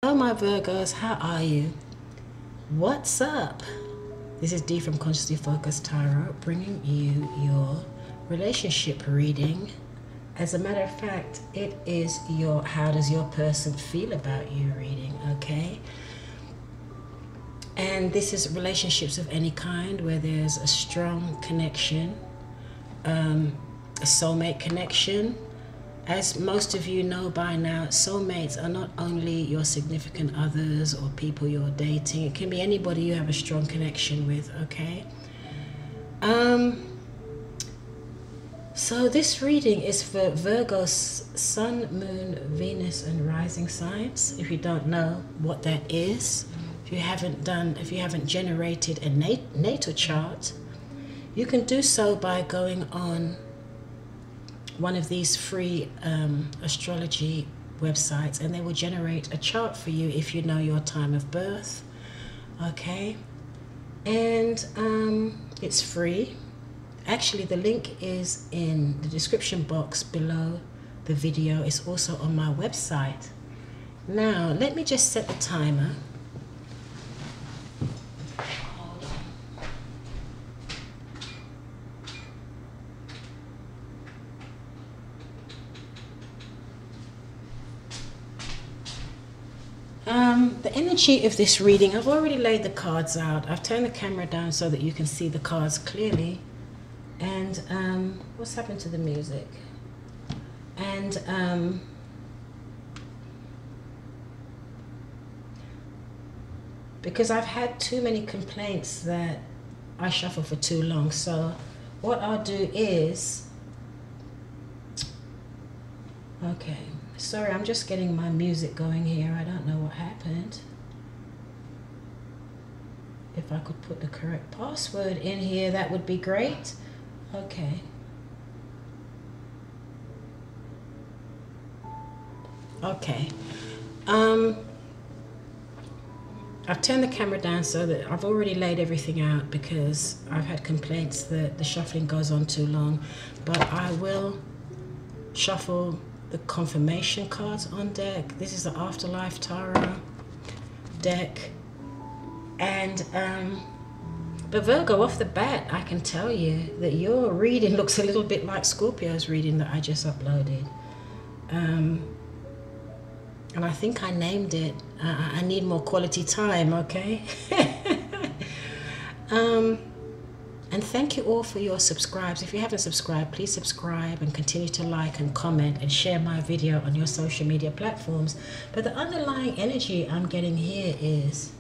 Hello my Virgos, how are you? What's up? This is Dee from Consciously Focused Tarot, bringing you your relationship reading. As a matter of fact, it is your how does your person feel about you reading, okay? And this is relationships of any kind where there's a strong connection, a soulmate connection. As most of you know by now, soulmates are not only your significant others or people you're dating. It can be anybody you have a strong connection with, okay? So this reading is for Virgo's Sun, Moon, Venus, and Rising signs. If you don't know what that is, if you haven't generated a natal chart, you can do so by going on one of these free astrology websites, and they will generate a chart for you if you know your time of birth, okay? And it's free. Actually, the link is in the description box below the video. It's also on my website. Now, let me just set the timer. The energy of this reading, I've already laid the cards out. I've turned the camera down so that you can see the cards clearly. And what's happened to the music? And because I've had too many complaints that I shuffle for too long, so what I'll do is, okay. Sorry, I'm just getting my music going here. I don't know what happened. If I could put the correct password in here, that would be great. Okay. Okay. I've turned the camera down so that I've already laid everything out because I've had complaints that the shuffling goes on too long. But I will shuffle the confirmation cards on deck. This is the Afterlife Tarot deck. And but Virgo, off the bat, I can tell you that your reading looks a little bit like Scorpio's reading that I just uploaded. And I think I named it I Need More Quality Time, okay? And thank you all for your subscribes. If you haven't subscribed, please subscribe and continue to like and comment and share my video on your social media platforms. But the underlying energy I'm getting here is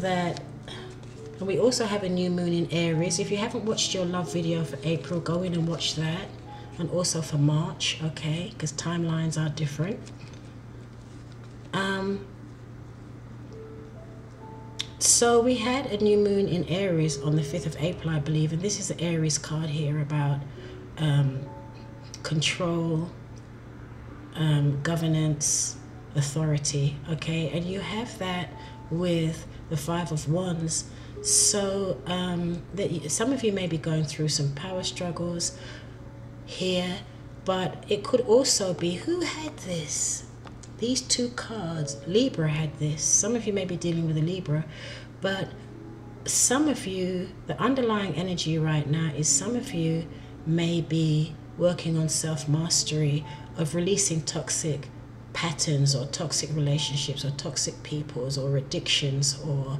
that, and we also have a new moon in Aries. If you haven't watched your love video for April, go in and watch that. And also for March, okay? Because timelines are different. So we had a new moon in Aries on the 5th of April, I believe, and this is the Aries card here about control, governance, authority, okay? And you have that with the 5 of Wands. So some of you may be going through some power struggles here, but it could also be, who had this? These two cards, Libra had this. Some of you may be dealing with a Libra, but some of you, the underlying energy right now is some of you may be working on self-mastery of releasing toxic patterns or toxic relationships or toxic peoples or addictions or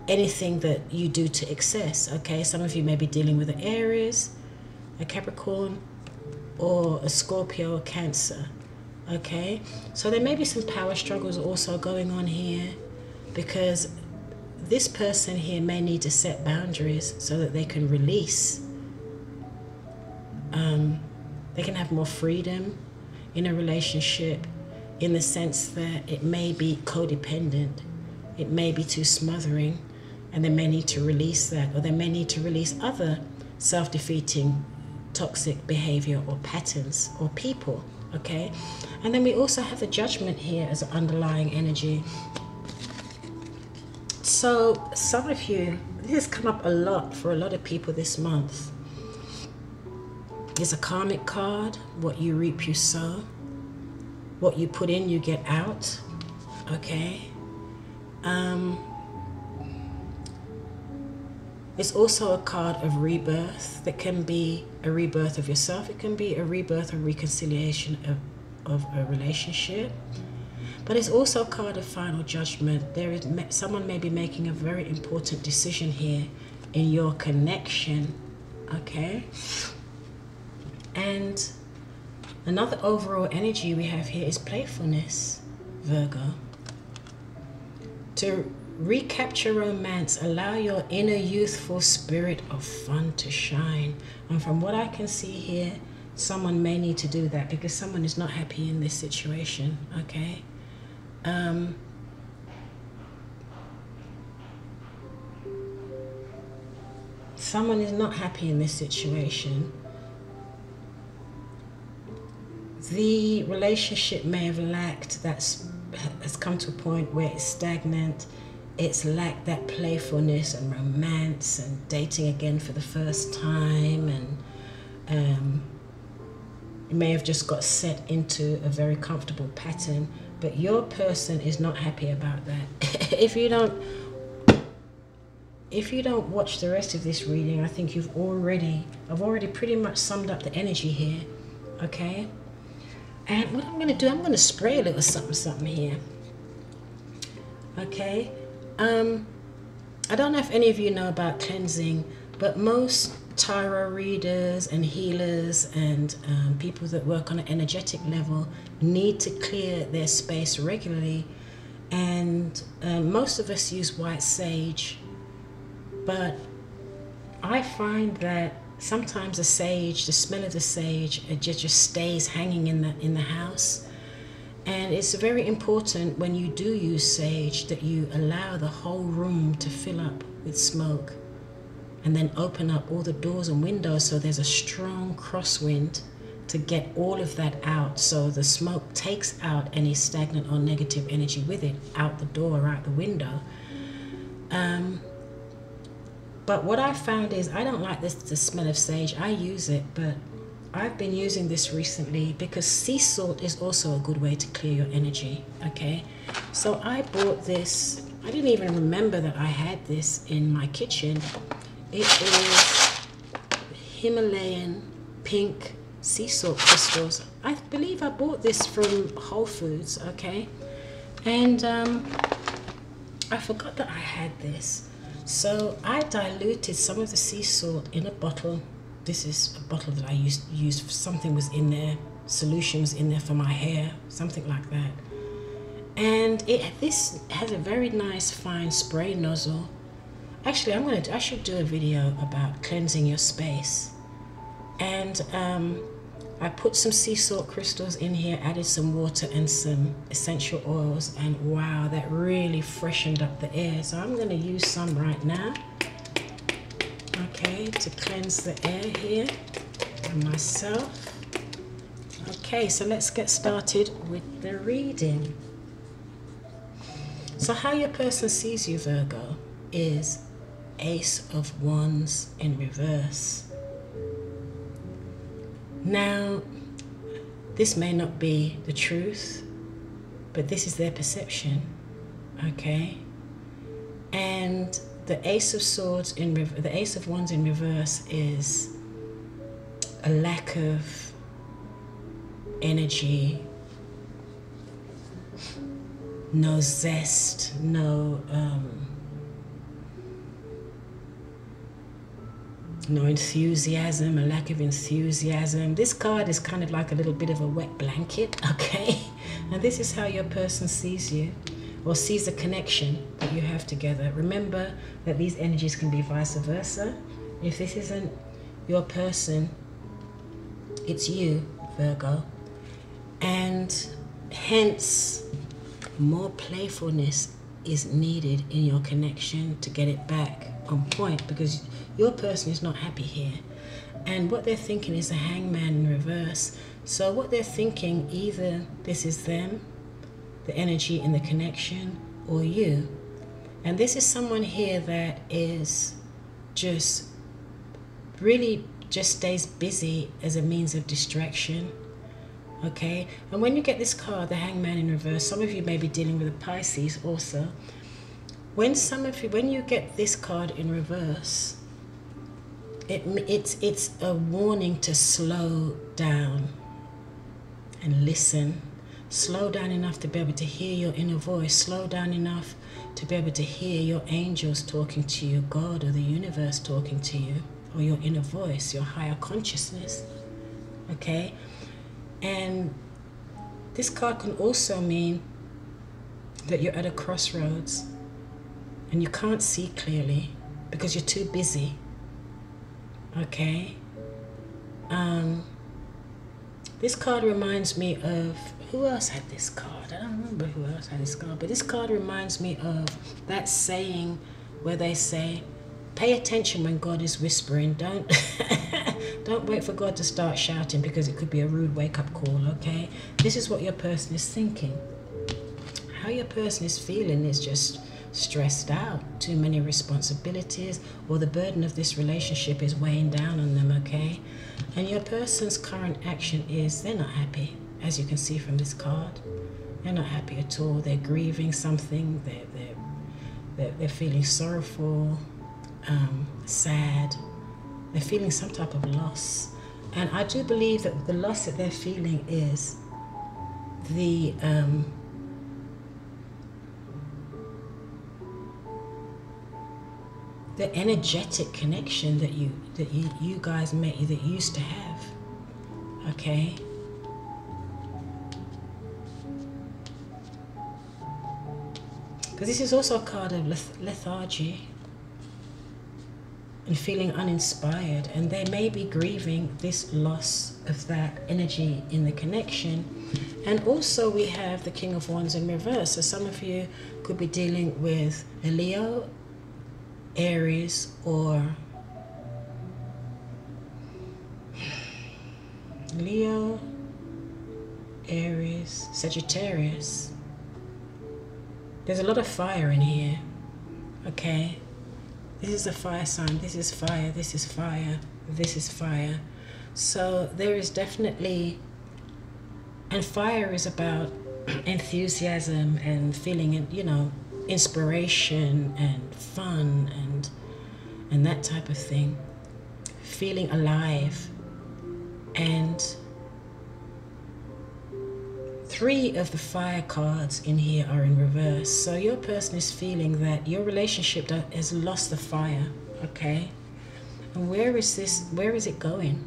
anything that you do to excess, okay? Some of you may be dealing with an Aries, a Capricorn, or a Scorpio or Cancer. Okay, so there may be some power struggles also going on here because this person here may need to set boundaries so that they can release. They can have more freedom in a relationship in the sense that it may be codependent, it may be too smothering, and they may need to release that, or they may need to release other self-defeating toxic behavior or patterns or people. Okay, and then we also have the Judgment here as an underlying energy. So some of you, this has come up a lot for a lot of people this month. There's a karmic card. What you reap, you sow. What you put in, you get out. Okay. It's also a card of rebirth. That can be a rebirth of yourself. It can be a rebirth or reconciliation of a relationship. But it's also a card of final judgment. Someone may be making a very important decision here in your connection. Okay. And another overall energy we have here is playfulness, Virgo. To recapture romance, allow your inner youthful spirit of fun to shine. And from what I can see here, someone may need to do that because someone is not happy in this situation. Okay. Someone is not happy in this situation. The relationship may have lacked has come to a point where it's stagnant. It's lacked that playfulness and romance and dating again for the first time, and it may have just got set into a very comfortable pattern. But your person is not happy about that. If you don't watch the rest of this reading, I think I've already pretty much summed up the energy here. Okay. And what I'm going to do, I'm going to spray a little something here. Okay. I don't know if any of you know about cleansing, but most tarot readers and healers and people that work on an energetic level need to clear their space regularly. And most of us use white sage, but I find that sometimes the smell of the sage, it just stays hanging in the house. And it's very important when you do use sage that you allow the whole room to fill up with smoke, and then open up all the doors and windows so there's a strong crosswind to get all of that out, so the smoke takes out any stagnant or negative energy with it out the door or out the window. But what I found is I don't like the smell of sage. I use it, but I've been using this recently because sea salt is also a good way to clear your energy. Okay, so I bought this. I didn't even remember that I had this in my kitchen. It is Himalayan pink sea salt crystals. I believe I bought this from Whole Foods. Okay, and I forgot that I had this. So I diluted some of the sea salt in a bottle. This is a bottle that I used something was in there, solution was in there for my hair, something like that. And this has a very nice fine spray nozzle. Actually, I should do a video about cleansing your space. And I put some sea salt crystals in here, added some water and some essential oils, and wow, that really freshened up the air. So I'm going to use some right now, okay, to cleanse the air here and myself. Okay, so let's get started with the reading. So how your person sees you, Virgo, is Ace of Wands in reverse. Now, this may not be the truth, but this is their perception, okay? And the Ace of Swords the Ace of Wands in reverse is a lack of energy, no zest, no enthusiasm, a lack of enthusiasm. This card is kind of like a little bit of a wet blanket, okay? And this is how your person sees you, or sees the connection that you have together. Remember that these energies can be vice versa. If this isn't your person, it's you, Virgo. And hence, more playfulness is needed in your connection to get it back on point, because your person is not happy here. And what they're thinking is a hangman in reverse. So what they're thinking, either this is them, the energy in the connection, or you. And this is someone here that is just really just stays busy as a means of distraction. Okay, and when you get this card, the Hangman in reverse, some of you may be dealing with a Pisces also. When you get this card in reverse, it's a warning to slow down and listen. Slow down enough to be able to hear your inner voice. Slow down enough to be able to hear your angels talking to you, God or the universe talking to you, or your inner voice, your higher consciousness. Okay? And this card can also mean that you're at a crossroads and you can't see clearly because you're too busy. Okay? This card reminds me of, who else had this card? I don't remember who else had this card, but this card reminds me of that saying where they say, pay attention when God is whispering. Don't wait for God to start shouting, because it could be a rude wake-up call, okay? This is what your person is thinking. How your person is feeling is just stressed out, too many responsibilities, or the burden of this relationship is weighing down on them, okay? And your person's current action is they're not happy, as you can see from this card. They're not happy at all. They're grieving something. They're feeling sorrowful, sad. They're feeling some type of loss. And I do believe that the loss that they're feeling is the energetic connection that you guys met, that you used to have. Okay? Because this is also a card of lethargy and feeling uninspired, and they may be grieving this loss of that energy in the connection. And also we have the King of Wands in reverse, so some of you could be dealing with a Leo, Aries, or Leo, Aries, Sagittarius. There's a lot of fire in here, okay? This is a fire sign, this is fire, this is fire, this is fire. So there is definitely, and fire is about enthusiasm and feeling, you know, inspiration and fun and that type of thing. Feeling alive. And 3 of the fire cards in here are in reverse. So your person is feeling that your relationship has lost the fire, okay? And where is it going?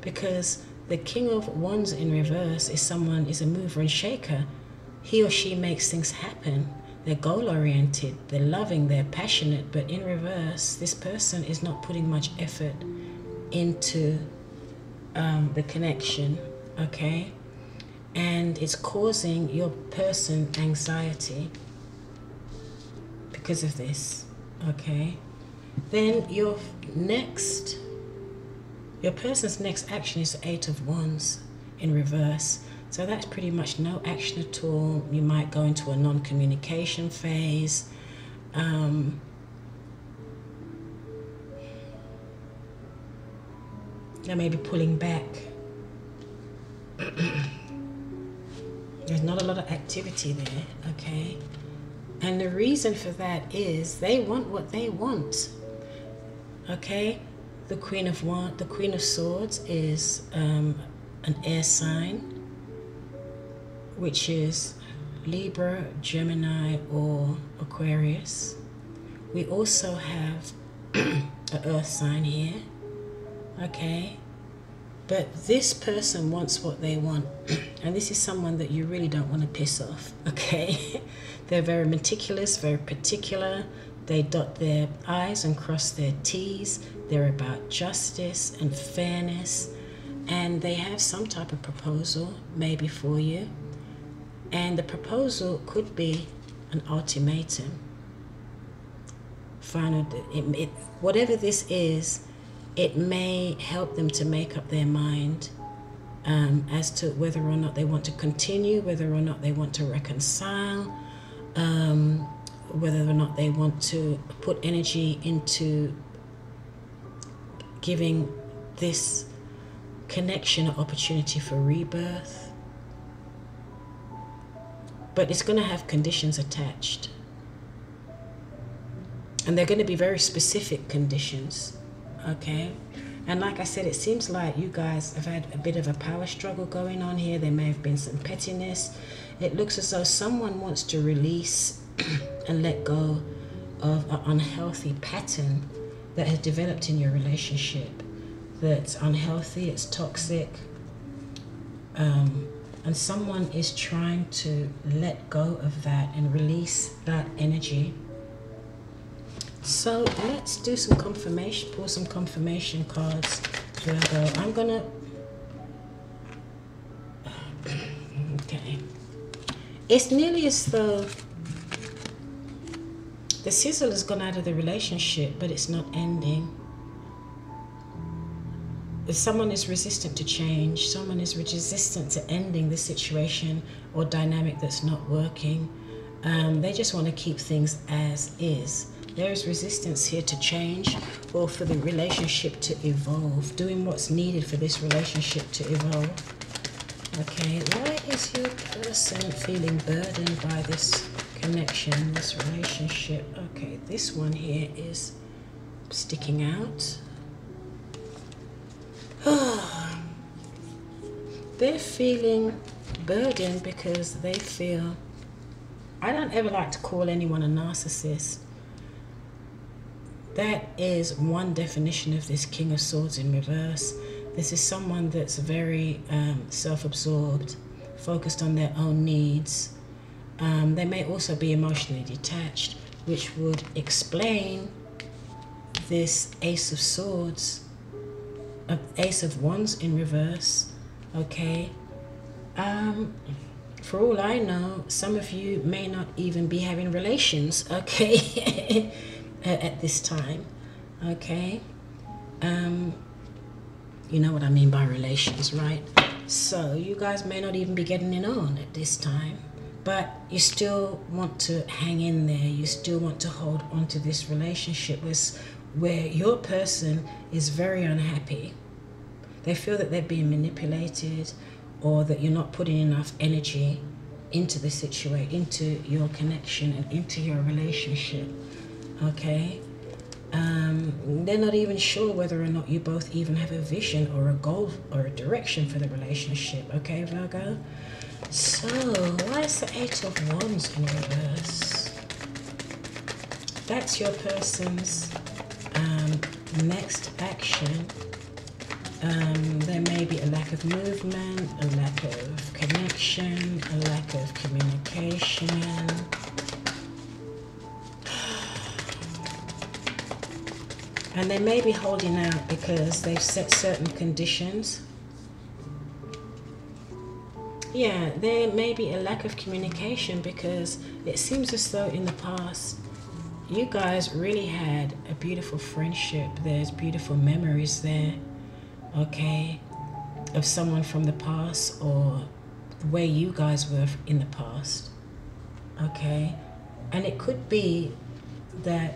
Because the King of Wands in reverse is a mover and shaker. He or she makes things happen. They're goal-oriented, they're loving, they're passionate, but in reverse, this person is not putting much effort into the connection, okay? And it's causing your person anxiety because of this, okay? Then your person's next action is the 8 of Wands in reverse. So that's pretty much no action at all. You might go into a non-communication phase. They may be pulling back. There's not a lot of activity there, okay? And the reason for that is they want what they want, okay? The Queen of Swords is an air sign, which is Libra, Gemini, or Aquarius. We also have an earth sign here, okay? But this person wants what they want, and this is someone that you really don't want to piss off, okay? They're very meticulous, very particular. They dot their I's and cross their T's. They're about justice and fairness, and they have some type of proposal maybe for you. And the proposal could be an ultimatum. Whatever this is, it may help them to make up their mind as to whether or not they want to continue, whether or not they want to reconcile, whether or not they want to put energy into giving this connection or opportunity for rebirth. But it's going to have conditions attached. And they're going to be very specific conditions, okay? And like I said, it seems like you guys have had a bit of a power struggle going on here. There may have been some pettiness. It looks as though someone wants to release and let go of an unhealthy pattern that has developed in your relationship. That's unhealthy, it's toxic. And someone is trying to let go of that and release that energy. So let's do some confirmation, pull some confirmation cards, Virgo. I'm gonna, okay. It's nearly as though the sizzle has gone out of the relationship, but it's not ending. If someone is resistant to change, someone is resistant to ending the situation or dynamic that's not working, they just want to keep things as is. There is resistance here to change or for the relationship to evolve, doing what's needed for this relationship to evolve. Okay, why is your person feeling burdened by this connection, this relationship? Okay, this one here is sticking out. They're feeling burdened because they feel, I don't ever like to call anyone a narcissist. That is one definition of this King of Swords in reverse. This is someone that's very self-absorbed, focused on their own needs. They may also be emotionally detached, which would explain this Ace of Swords, Ace of Wands in reverse, okay? For all I know, some of you may not even be having relations, okay, at this time, okay? You know what I mean by relations, right? So you guys may not even be getting it on at this time, but you still want to hang in there. You still want to hold on to this relationship where your person is very unhappy. They feel that they're being manipulated, or that you're not putting enough energy into the situation, into your connection and into your relationship, okay? They're not even sure whether or not you both even have a vision or a goal or a direction for the relationship, okay, Virgo? So, why is the Eight of Wands in reverse? That's your person's next action. There may be a lack of movement, a lack of connection, a lack of communication. And they may be holding out because they've set certain conditions. Yeah, there may be a lack of communication because it seems as though in the past you guys really had a beautiful friendship. There's beautiful memories there, okay, of someone from the past or the way you guys were in the past, okay? And it could be that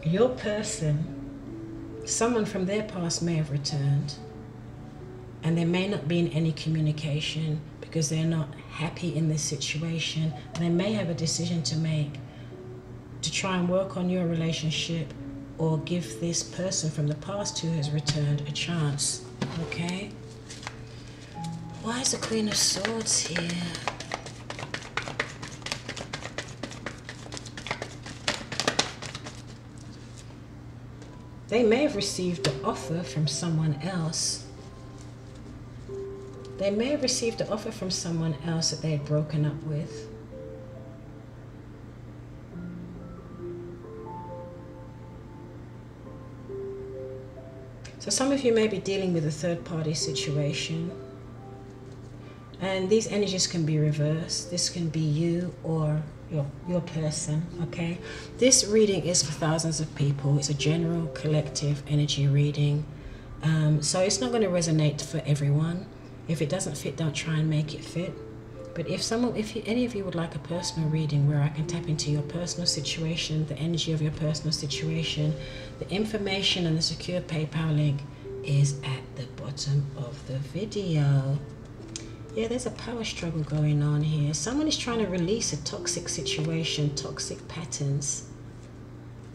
your person, someone from their past may have returned, and there may not be any communication because they're not happy in this situation. They may have a decision to make to try and work on your relationship or give this person from the past who has returned a chance, okay? Why is the Queen of Swords here? They may have received an offer from someone else. They may have received an offer from someone else that they had broken up with. So some of you may be dealing with a third-party situation. And these energies can be reversed. This can be you or your person, okay? This reading is for thousands of people. It's a general collective energy reading. So it's not going to resonate for everyone. If it doesn't fit, don't try and make it fit. But if any of you would like a personal reading where I can tap into your personal situation, the energy of your personal situation, the information and the secure PayPal link is at the bottom of the video. Yeah, there's a power struggle going on here. Someone is trying to release a toxic situation, toxic patterns.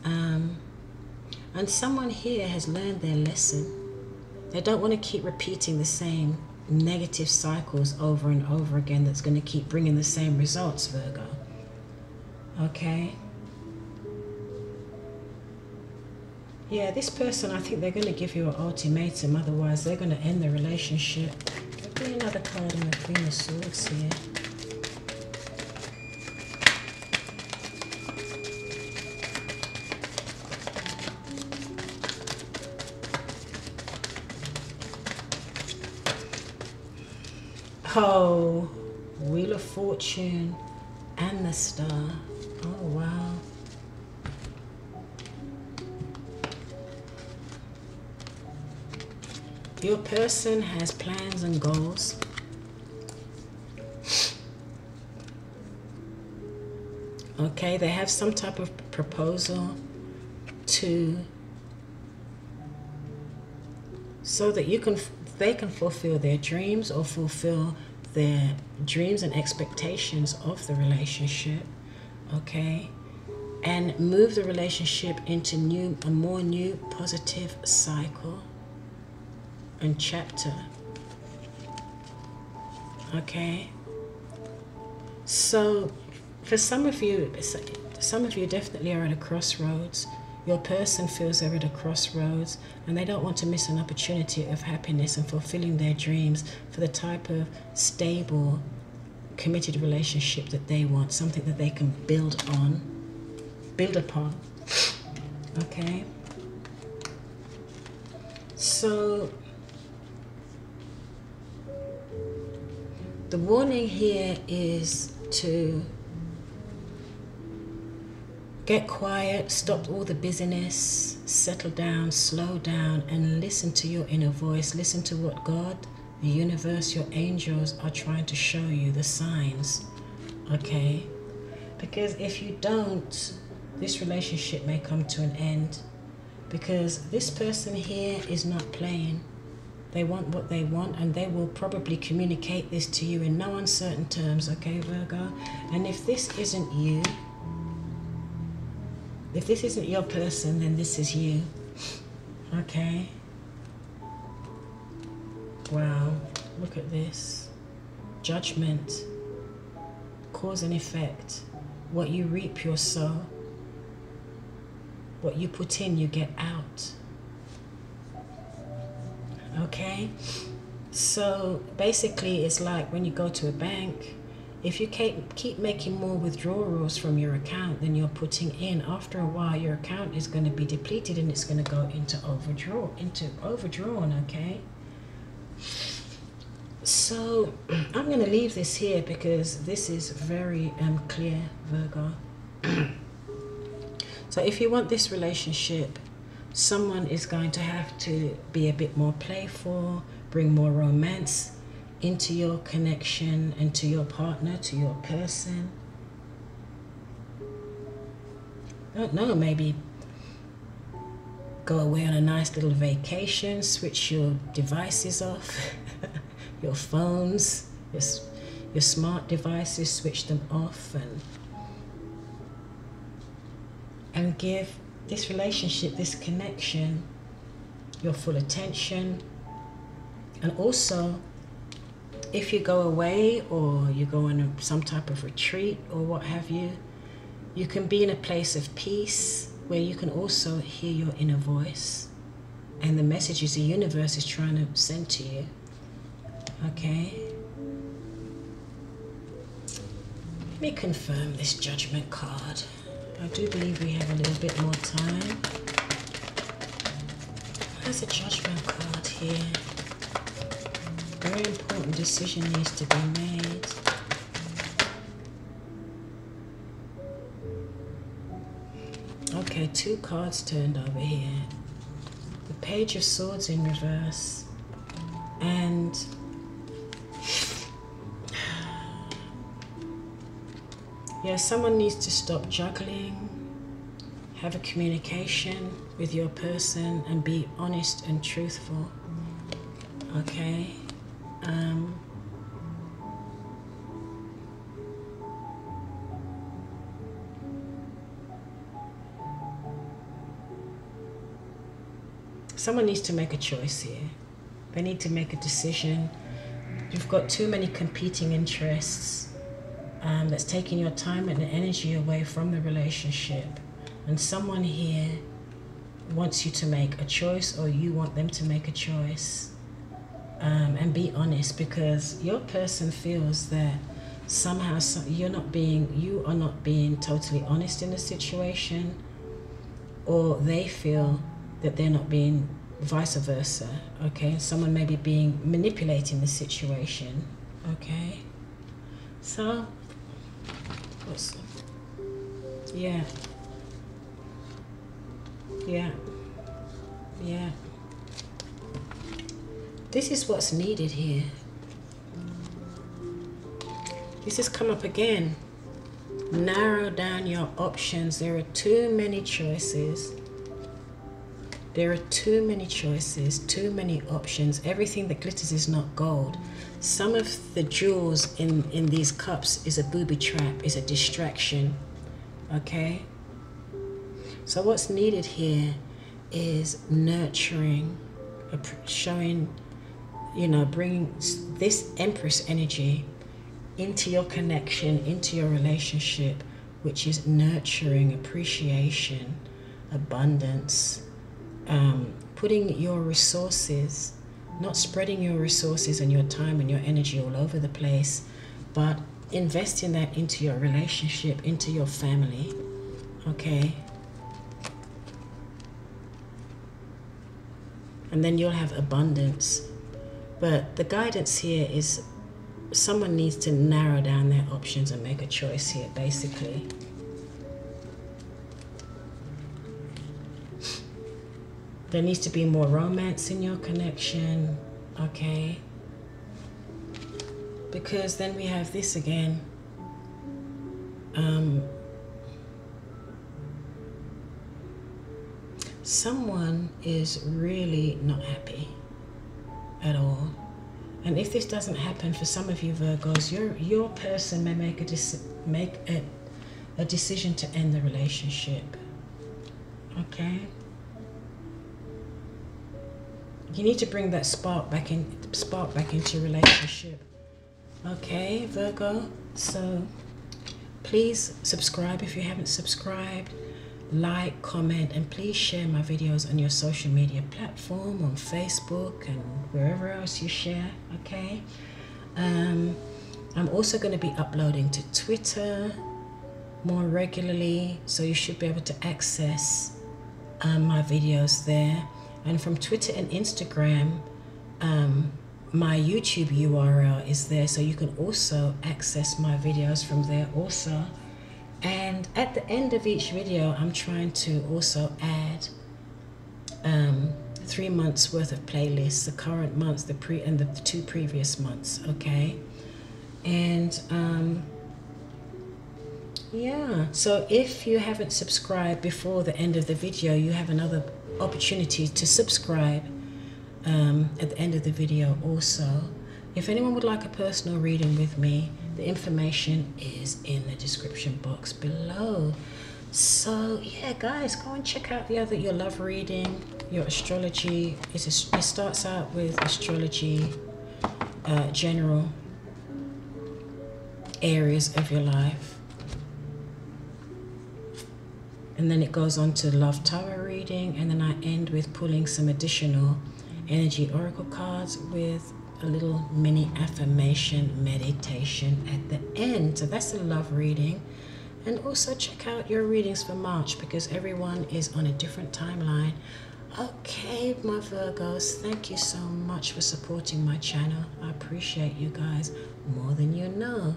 And someone here has learned their lesson. They don't want to keep repeating the same negative cycles over and over again that's going to keep bringing the same results, Virgo. Okay? Yeah, this person, I think they're going to give you an ultimatum, otherwise they're going to end the relationship. There'll be another card in the Queen of Swords here. Oh, Wheel of Fortune and the Star. Oh, wow. Your person has plans and goals. Okay, they have some type of proposal so that they can fulfill their dreams or fulfill their dreams and expectations of the relationship, okay, and move the relationship into a more new positive cycle and chapter. Okay, so for some of you definitely are at a crossroads. Your person feels they're at a crossroads and they don't want to miss an opportunity of happiness and fulfilling their dreams for the type of stable, committed relationship that they want, something that they can build upon. Okay? So, the warning here is to get quiet, stop all the busyness, settle down, slow down, and listen to your inner voice. Listen to what God, the universe, your angels are trying to show you, the signs, okay? Because if you don't, this relationship may come to an end, because this person here is not playing. They want what they want, and they will probably communicate this to you in no uncertain terms, okay, Virgo? And if this isn't you, if this isn't your person, then this is you, okay? Wow, look at this. Judgment, cause and effect. What you reap, you sow. What you put in, you get out. Okay? So basically, it's like when you go to a bank, if you keep making more withdrawals from your account than you're putting in, after a while your account is going to be depleted and it's going to go into overdrawn, okay? So I'm going to leave this here because this is very clear, Virgo. So if you want this relationship, someone is going to have to be a bit more playful, bring more romance into your connection and to your partner, to your person. I don't know, maybe go away on a nice little vacation, switch your devices off, your phones, your smart devices, switch them off, and give this relationship, this connection, your full attention. And also, if you go away or you go on some type of retreat or what have you, you can be in a place of peace where you can also hear your inner voice and the messages the universe is trying to send to you. Okay? Let me confirm this Judgment card. I do believe we have a little bit more time. There's a Judgment card here. Very important decision needs to be made. Okay, 2 cards turned over here. The Page of Swords in reverse. And yeah, someone needs to stop juggling, have a communication with your person and be honest and truthful. Okay. Someone needs to make a choice here. They need to make a decision. You've got too many competing interests that's taking your time and energy away from the relationship. And someone here wants you to make a choice, or you want them to make a choice. And be honest, because your person feels that somehow you are not being totally honest in the situation, or they feel that they're not being, vice versa. Okay, someone may be manipulating the situation. Okay, so yeah. This is what's needed here. This has come up again. Narrow down your options. There are too many choices. There are too many choices, too many options. Everything that glitters is not gold. Some of the jewels in these cups is a booby trap, is a distraction. Okay? So what's needed here is nurturing, showing, bringing this Empress energy into your connection, into your relationship, which is nurturing, appreciation, abundance, putting your resources, not spreading your resources and your time and your energy all over the place, but investing that into your relationship, into your family. Okay? And then you'll have abundance. But the guidance here is someone needs to narrow down their options and make a choice here, basically. There needs to be more romance in your connection, okay? Because then we have this again. Someone is really not happy at all. And if this doesn't happen for some of you Virgos, your person may make a decision to end the relationship, okay? You need to bring that spark back into your relationship. Okay, Virgo. So please subscribe if you haven't subscribed. Like, comment, and please share my videos on your social media platform, on Facebook and wherever else you share. Okay. I'm also going to be uploading to Twitter more regularly, so you should be able to access my videos there. And from Twitter and Instagram, my YouTube URL is there, so you can also access my videos from there also. And at the end of each video, I'm trying to also add 3 months worth of playlists, the current months, and the 2 previous months, okay? And yeah, so if you haven't subscribed before the end of the video, you have another opportunity to subscribe at the end of the video also. If anyone would like a personal reading with me, the information is in the description box below. So yeah, guys, go and check out your love reading, your astrology. It starts out with astrology, general areas of your life, and then it goes on to love tarot reading, and then I end with pulling some additional energy oracle cards with a little mini affirmation meditation at the end. So that's a love reading. And also check out your readings for March, because everyone is on a different timeline. Okay, my Virgos, thank you so much for supporting my channel. I appreciate you guys more than you know.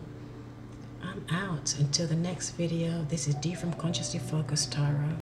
I'm out. Until the next video, this is D from Consciously Focused Tarot.